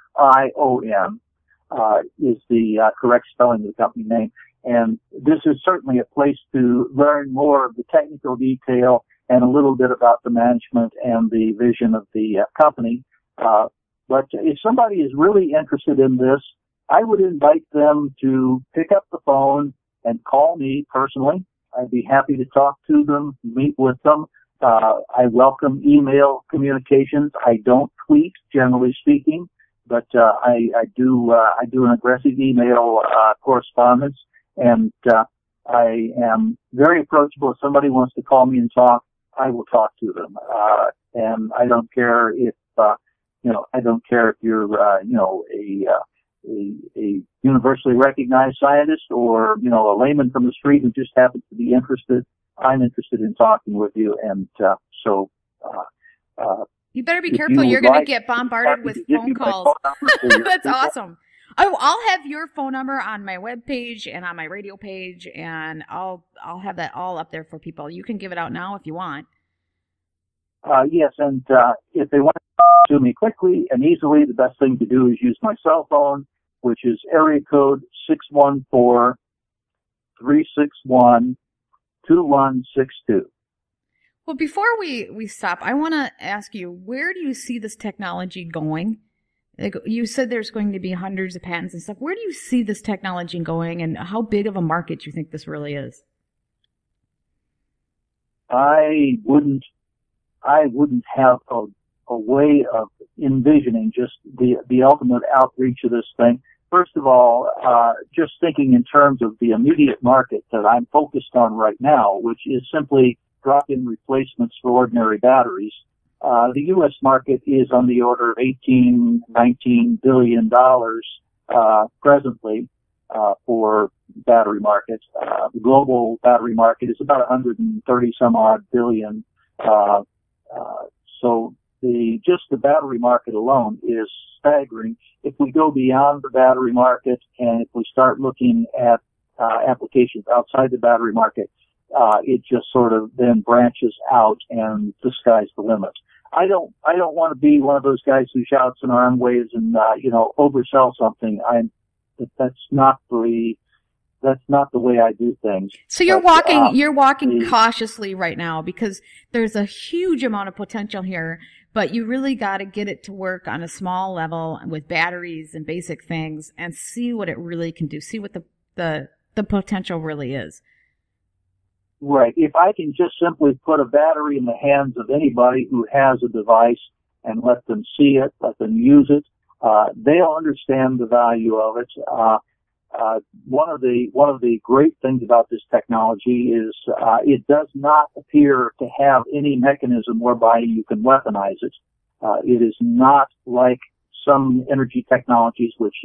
is the correct spelling of the company name. And this is certainly a place to learn more of the technical detail and a little bit about the management and the vision of the company. But if somebody is really interested in this, I would invite them to pick up the phone and call me personally. I'd be happy to talk to them, meet with them. I welcome email communications. I don't tweet, generally speaking, but I do an aggressive email correspondence, and I am very approachable. If somebody wants to call me and talk, I will talk to them. And I don't care if I don't care if you're, a universally recognized scientist or, a layman from the street who just happens to be interested. I'm interested in talking with you. And, you better be careful. You're going to get bombarded with phone calls. That's awesome. I'll have your phone number on my webpage and on my radio page, and I'll have that all up there for people. You can give it out now if you want. Yes, and if they want to me quickly and easily, the best thing to do is use my cell phone, which is area code 614-361-2162. Well, before we stop, I want to ask you, where do you see this technology going? Like you said, there's going to be hundreds of patents and stuff. Where do you see this technology going, and how big of a market do you think this really is? I wouldn't have a way of envisioning just the ultimate outreach of this thing. First of all, just thinking in terms of the immediate market that I'm focused on right now, which is simply drop-in replacements for ordinary batteries. The U.S. market is on the order of $18-19 billion presently for battery markets. The global battery market is about 130 some odd billion. So just the battery market alone is staggering. If we go beyond the battery market and if we start looking at applications outside the battery market, it just sort of then branches out and the sky's the limit. I don't want to be one of those guys who shouts and arm waves and oversell something. That's not the way I do things. So you're walking cautiously right now because there's a huge amount of potential here, but you really got to get it to work on a small level with batteries and basic things and see what it really can do. See what the potential really is. Right. If I can just simply put a battery in the hands of anybody who has a device and let them see it, let them use it, they'll understand the value of it. One of the great things about this technology is it does not appear to have any mechanism whereby you can weaponize it. It is not like some energy technologies which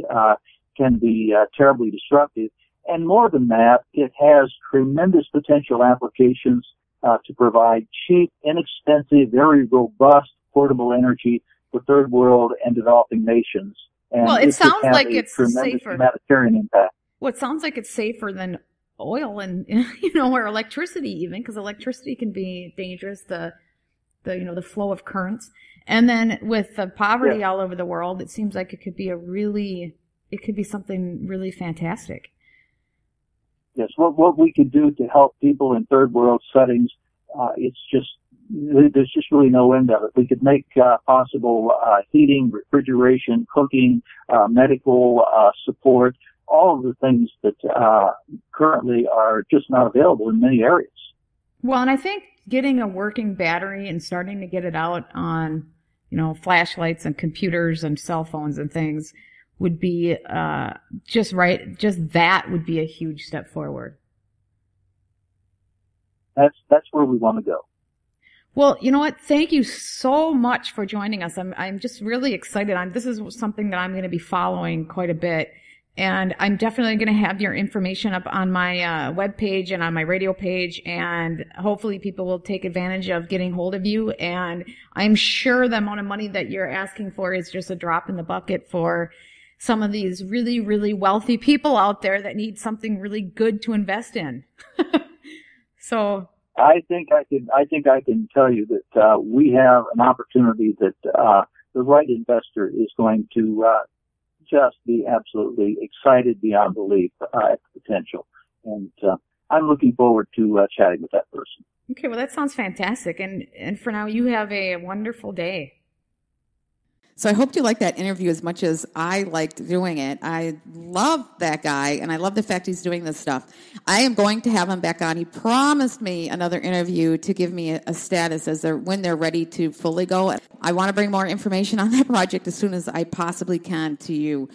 can be terribly destructive. And more than that, it has tremendous potential applications to provide cheap, inexpensive, very robust, portable energy for third world and developing nations. And well, it sounds like it's tremendous safer. Humanitarian impact. Well, it sounds like it's safer than oil and or electricity even, because electricity can be dangerous. The flow of currents, and then with the poverty all over the world, it seems like it could be something really fantastic. Yes, what we could do to help people in third world settings, there's just really no end of it. We could make possible heating, refrigeration, cooking, medical support, all of the things that currently are just not available in many areas. Well, and I think getting a working battery and starting to get it out on, flashlights and computers and cell phones and things would be just right. Just that would be a huge step forward. That's where we want to go. Well, you know what? Thank you so much for joining us. I'm just really excited. This is something that I'm going to be following quite a bit, and I'm definitely going to have your information up on my webpage and on my radio page, and hopefully people will take advantage of getting hold of you. And I'm sure the amount of money that you're asking for is just a drop in the bucket for some of these really, really wealthy people out there that need something really good to invest in. So I think I can tell you that we have an opportunity that the right investor is going to just be absolutely excited beyond belief at the potential. And I'm looking forward to chatting with that person. Okay, well, that sounds fantastic. And for now, you have a wonderful day. So I hope you like that interview as much as I liked doing it. I love that guy, and I love the fact he's doing this stuff. I am going to have him back on. He promised me another interview to give me a status when they're ready to fully go. I want to bring more information on that project as soon as I possibly can to you.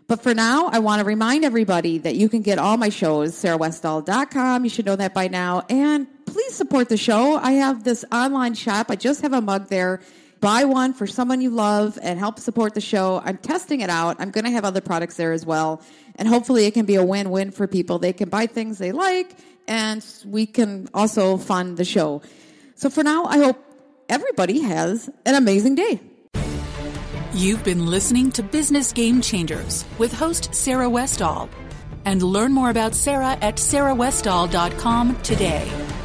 But for now, I want to remind everybody that you can get all my shows, sarahwestall.com. You should know that by now. And please support the show. I have this online shop. I just have a mug there. buy one for someone you love and help support the show. I'm testing it out. I'm going to have other products there as well. And hopefully it can be a win-win for people. They can buy things they like, and we can also fund the show. So for now, I hope everybody has an amazing day. You've been listening to Business Game Changers with host Sarah Westall. And learn more about Sarah at sarahwestall.com today.